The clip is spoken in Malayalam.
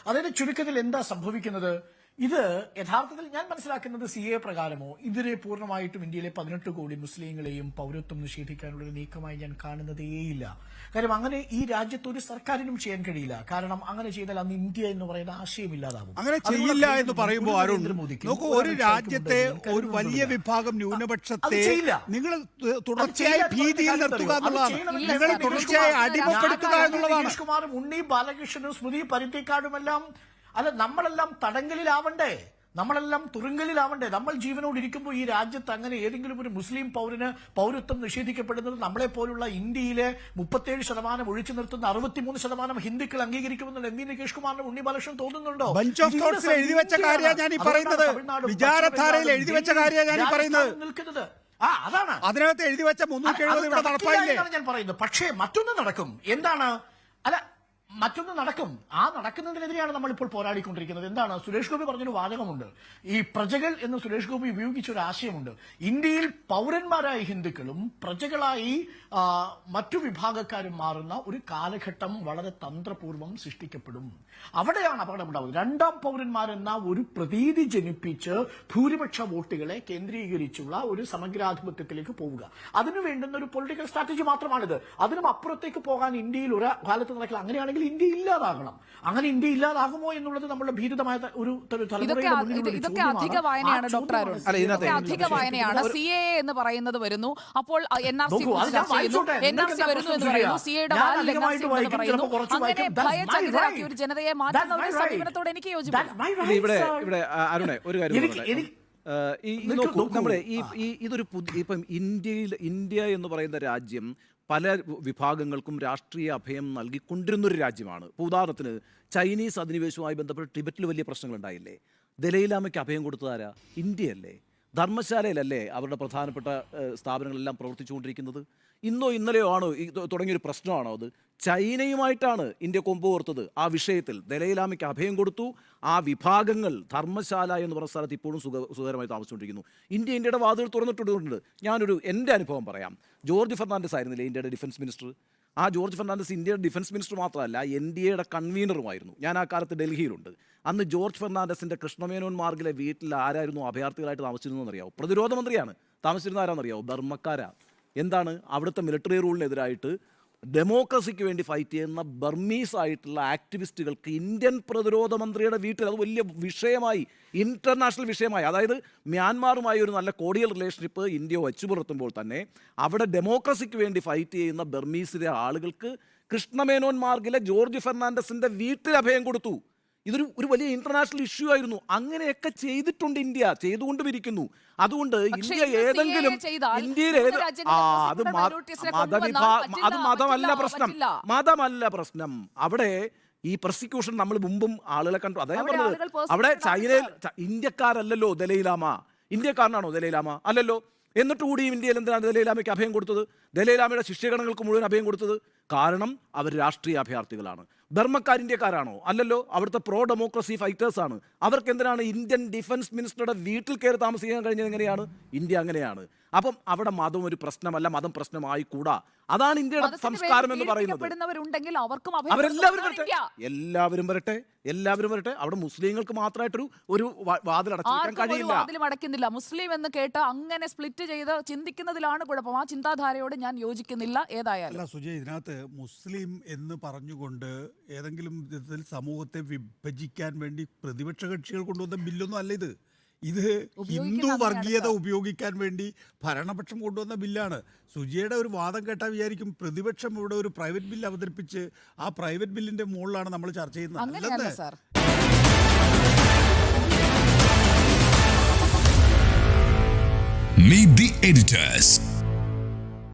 അതായത് ചുരുക്കത്തിൽ എന്താ സംഭവിക്കുന്നത്? ഇത് യഥാർത്ഥത്തിൽ ഞാൻ മനസ്സിലാക്കുന്നത് CA പ്രകാരമോ ഇതിനെ പൂർണ്ണമായിട്ടും ഇന്ത്യയിലെ 18 കോടി മുസ്ലിങ്ങളെയും പൗരത്വം നിഷേധിക്കാനുള്ള ഒരു നീക്കമായി ഞാൻ കാണുന്നതേയില്ല. കാര്യം അങ്ങനെ ഈ രാജ്യത്ത് ഒരു സർക്കാരിനും ചെയ്യാൻ കഴിയില്ല. കാരണം അങ്ങനെ ചെയ്താൽ അന്ന് ഇന്ത്യ എന്ന് പറയുന്ന ആശയമില്ലാതാവും. അങ്ങനെ ചെയ്യില്ല എന്ന് പറയുമ്പോൾ നോക്കൂ, ഒരു രാജ്യത്തെ ഒരു വലിയ വിഭാഗം ന്യൂനപക്ഷത്തെ നിങ്ങൾ തുടർച്ചയായി ഭീതിയിൽ നിർത്തുക എന്നുള്ളതാണ്, നിങ്ങൾ തുടർച്ചയായി അടിമപ്പെടുത്തുക എന്നുള്ളതാണ്. നിതീഷ് കുമാറും ഉണ്ണി ബാലകൃഷ്ണനും സ്മൃതി പരുത്തിക്കാടുമെല്ലാം അല്ല, നമ്മളെല്ലാം തടങ്കലിലാവണ്ടേ, നമ്മളെല്ലാം തുറുങ്കലിലാവണ്ടേ? നമ്മൾ ജീവനോടിരിക്കുമ്പോൾ ഈ രാജ്യത്ത് അങ്ങനെ ഏതെങ്കിലും ഒരു മുസ്ലിം പൗരന് പൗരത്വം നിഷേധിക്കപ്പെടുന്നത് നമ്മളെ പോലുള്ള ഇന്ത്യയിലെ 37% ഒഴിച്ചു നിർത്തുന്ന 63% ഹിന്ദുക്കൾ അംഗീകരിക്കുമെന്നുള്ള MV നികേഷ് കുമാറിനും ഉണ്ണി ബാലകൃഷ്ണൻ തോന്നുന്നുണ്ടോ? ബഞ്ച് ഓഫ് തോട്ട്സിൽ എഴുതി വെച്ച കാര്യമാണ് ഞാൻ ഈ പറയുന്നത്. വിചാരധാരയിൽ എഴുതി വെച്ച കാര്യമാണ് ഞാൻ ഈ പറയുന്നത്. നിൽക്കുന്നത് അതാണ്, അതിനകത്ത് എഴുതി വെച്ച 370 ഇവിടെ നടപ്പായില്ലേ ഞാൻ പറയുന്നത്. പക്ഷേ മറ്റൊന്ന് നടക്കും. എന്താണ്? അല്ല, മറ്റൊന്ന് നടക്കും. ആ നടക്കുന്നതിനെതിരെയാണ് നമ്മളിപ്പോൾ പോരാടിക്കൊണ്ടിരിക്കുന്നത്. എന്താണ്? സുരേഷ് ഗോപി പറഞ്ഞൊരു വാചകമുണ്ട്. ഈ പ്രജകൾ എന്ന് സുരേഷ് ഗോപി ഉപയോഗിച്ച ഒരു ആശയമുണ്ട്. ഇന്ത്യയിൽ പൗരന്മാരായ ഹിന്ദുക്കളും പ്രജകളായി മറ്റു വിഭാഗക്കാരും മാറുന്ന ഒരു കാലഘട്ടം വളരെ തന്ത്രപൂർവ്വം സൃഷ്ടിക്കപ്പെടും. അവിടെയാണ് അപകടമുണ്ടാവുന്നത്. രണ്ടാം പൗരന്മാരെന്ന ഒരു പ്രതീതി ജനിപ്പിച്ച് ഭൂരിപക്ഷ വോട്ടുകളെ കേന്ദ്രീകരിച്ചുള്ള ഒരു സമഗ്രാധിപത്യത്തിലേക്ക് പോവുക. അതിനു വേണ്ടുന്ന ഒരു പൊളിറ്റിക്കൽ സ്ട്രാറ്റജി മാത്രമാണിത്. അതിനും അപ്പുറത്തേക്ക് പോകാൻ ഇന്ത്യയിൽ ഒരു കാലത്ത് നടക്കില്ല. അങ്ങനെയാണെങ്കിൽ ഇന്ത്യ ഇല്ലാതാകണം. അങ്ങനെ ഇന്ത്യ ഇല്ലാതാകുമോ എന്നുള്ളത് നമ്മുടെ ഭീതിതമായ ഒരു ഇതൊക്കെ അധിക വായനയാണ് ഡോക്ടർ അരുൺ. ഇതൊക്കെ അധിക വായനയാണ്. CAA എന്ന് പറയുന്നത് വരുന്നു, അപ്പോൾ NRC വരുന്നു എന്ന് പറയുന്നു, CAയുടെ വാലിൽ NRC എന്ന് പറയുന്നു. അങ്ങനെ ഭയചകിതരാക്കിയ ഒരു ജനതയെ മാറ്റുന്ന ഒരു സമീപനത്തോട് എനിക്ക് യോജിപ്പില്ല. ഇവിടെ അരുണെ ഒരു കാര്യം, നമ്മുടെ ഇതൊരു ഇപ്പം ഇന്ത്യ എന്ന് പറയുന്ന രാജ്യം പല വിഭാഗങ്ങൾക്കും രാഷ്ട്രീയ അഭയം നൽകിക്കൊണ്ടിരുന്നൊരു രാജ്യമാണ്. ഇപ്പോൾ ഉദാഹരണത്തിന് ചൈനീസ് അധിനിവേശവുമായി ബന്ധപ്പെട്ട് ടിബറ്റിൽ വലിയ പ്രശ്നങ്ങളുണ്ടായില്ലേ? ദലൈലാമയ്ക്ക് അഭയം കൊടുത്തതാരാ? ഇന്ത്യയല്ലേ? ധർമ്മശാലയിലല്ലേ അവരുടെ പ്രധാനപ്പെട്ട സ്ഥാപനങ്ങളെല്ലാം പ്രവർത്തിച്ചുകൊണ്ടിരിക്കുന്നത്? ഇന്നോ ഇന്നലെയോ ആണോ തുടങ്ങിയൊരു പ്രശ്നമാണോ അത്? ചൈനയുമായിട്ടാണ് ഇന്ത്യ കൊമ്പ് കോർത്തത് ആ വിഷയത്തിൽ. ദലൈലാമയ്ക്ക് അഭയം കൊടുത്തു. ആ വിഭാഗങ്ങൾ ധർമ്മശാല എന്ന് പറഞ്ഞ സ്ഥലത്ത് ഇപ്പോഴും സുഖകരമായി താമസിച്ചുകൊണ്ടിരിക്കുന്നു. ഇന്ത്യയുടെ വാതിൽ തുറന്നിട്ടുണ്ട്. എൻ്റെ അനുഭവം പറയാം. ജോർജ് ഫെർണാണ്ടസ് ആയിരുന്നില്ലേ ഇന്ത്യയുടെ ഡിഫൻസ് മിനിസ്റ്റർ? ആ ജോർജ് ഫെർണാണ്ടസ് ഇന്ത്യയുടെ ഡിഫൻസ് മിനിസ്റ്റർ മാത്രമല്ല, NDAയുടെ കൺവീനറുമായിരുന്നു. ഞാൻ ആ കാലത്ത് ഡൽഹിയിലുണ്ട്. അന്ന് ജോർജ് ഫെർണാണ്ടസിൻ്റെ കൃഷ്ണമേനോൻ മാർഗിലെ വീട്ടിൽ ആരായിരുന്നു അഭയാർത്ഥികളായിട്ട് താമസിച്ചിരുന്നതെന്ന് അറിയാവും? പ്രതിരോധ മന്ത്രിയാണ്. താമസിച്ചിരുന്ന ആരാണെന്നറിയാവും? ബർമ്മക്കാരാ. എന്താണ്? അവിടുത്തെ മിലിറ്ററി റൂളിനെതിരായിട്ട് ഡെമോക്രസിക്ക് വേണ്ടി ഫൈറ്റ് ചെയ്യുന്ന ബർമീസ് ആയിട്ടുള്ള ആക്ടിവിസ്റ്റുകൾക്ക് ഇന്ത്യൻ പ്രതിരോധ മന്ത്രിയുടെ വീട്ടിൽ അത് വലിയ വിഷയമായി, ഇൻ്റർനാഷണൽ വിഷയമായി. അതായത് മ്യാൻമാറുമായി ഒരു നല്ല കോഡിയൽ റിലേഷൻഷിപ്പ് ഇന്ത്യ വച്ചു പുലർത്തുമ്പോൾ തന്നെ അവിടെ ഡെമോക്രസിക്ക് വേണ്ടി ഫൈറ്റ് ചെയ്യുന്ന ബർമീസിലെ ആളുകൾക്ക് കൃഷ്ണമേനോൻ മാർഗിലെ ജോർജ് ഫെർണാണ്ടസിൻ്റെ വീട്ടിൽ അഭയം കൊടുത്തു. ഇതൊരു വലിയ ഇന്റർനാഷണൽ ഇഷ്യൂ ആയിരുന്നു. അങ്ങനെയൊക്കെ ചെയ്തിട്ടുണ്ട് ഇന്ത്യ, ചെയ്തുകൊണ്ടുമിരിക്കുന്നു. അതുകൊണ്ട് ഇന്ത്യ ഏതെങ്കിലും അത് മതമല്ല പ്രശ്നം. അവിടെ ഈ പ്രോസിക്യൂഷൻ നമ്മൾ മുമ്പും ആളുകളെ കണ്ടു. അതായത് പറഞ്ഞത്, അവിടെ ചൈനയിൽ ഇന്ത്യക്കാരല്ലല്ലോ ദലൈലാമ. ഇന്ത്യക്കാരനാണോ ദലൈലാമ? അല്ലല്ലോ. എന്നിട്ട് കൂടി ഇന്ത്യയിൽ എന്തിനാണ് ദലൈലാമയ്ക്ക് അഭയം കൊടുത്തത്? ദലൈലാമയുടെ ശിഷ്യഗണങ്ങൾക്ക് മുഴുവൻ അഭയം കൊടുത്തത് കാരണം അവർ രാഷ്ട്രീയ അഭയാർത്ഥികളാണ്. ബർമ്മക്കാർ ഇന്ത്യക്കാരാണോ? അല്ലല്ലോ. അവിടുത്തെ പ്രോ ഡെമോക്രസി ഫൈറ്റേഴ്സാണ്. അവർക്ക് എന്തിനാണ് ഇന്ത്യൻ ഡിഫൻസ് മിനിസ്റ്ററുടെ വീട്ടിൽ കയറി താമസിക്കാൻ കഴിഞ്ഞത്? എങ്ങനെയാണ്? ഇന്ത്യ അങ്ങനെയാണ്. അപ്പം അവിടെ മതം ഒരു പ്രശ്നമല്ല, മതം പ്രശ്നമായി കൂടാ. അതാണ് ഇന്ത്യയുടെ സംസ്കാരം എന്ന് പറയുന്നത്. എല്ലാവരും വരട്ടെ. അവിടെ മുസ്ലിങ്ങൾക്ക് മാത്രമായിട്ടൊരു വാതിൽ അടച്ചിരിക്കാൻ കഴിയില്ല. മുസ്ലിം എന്ന് കേട്ട് അങ്ങനെ സ്പ്ലിറ്റ് ചെയ്ത് ചിന്തിക്കുന്നതിലാണ് കുഴപ്പം. ആ ചിന്താധാരയോട് ഞാൻ യോജിക്കുന്നില്ല. ഏതായാലും സുജയ്, ഇതിനകത്ത് മുസ്ലിം എന്ന് പറഞ്ഞുകൊണ്ട് ഏതെങ്കിലും വിധത്തിൽ സമൂഹത്തെ വിഭജിക്കാൻ വേണ്ടി പ്രതിപക്ഷ കക്ഷികൾ കൊണ്ടുവന്ന ബില്ലൊന്നും അല്ല ഇത്. ഇത് ഹിന്ദു വർഗീയത ഉപയോഗിക്കാൻ വേണ്ടി ഭരണപക്ഷം കൊണ്ടുവന്ന ബില്ലാണ്. സുജിയുടെ ഒരു വാദം കേട്ടാൽ വിചാരിക്കും പ്രതിപക്ഷം ഇവിടെ ഒരു പ്രൈവറ്റ് ബില്ല് അവതരിപ്പിച്ച് ആ പ്രൈവറ്റ് ബില്ലിന്റെ മുകളിലാണ് നമ്മൾ ചർച്ച ചെയ്യുന്നത്. Meet the editors.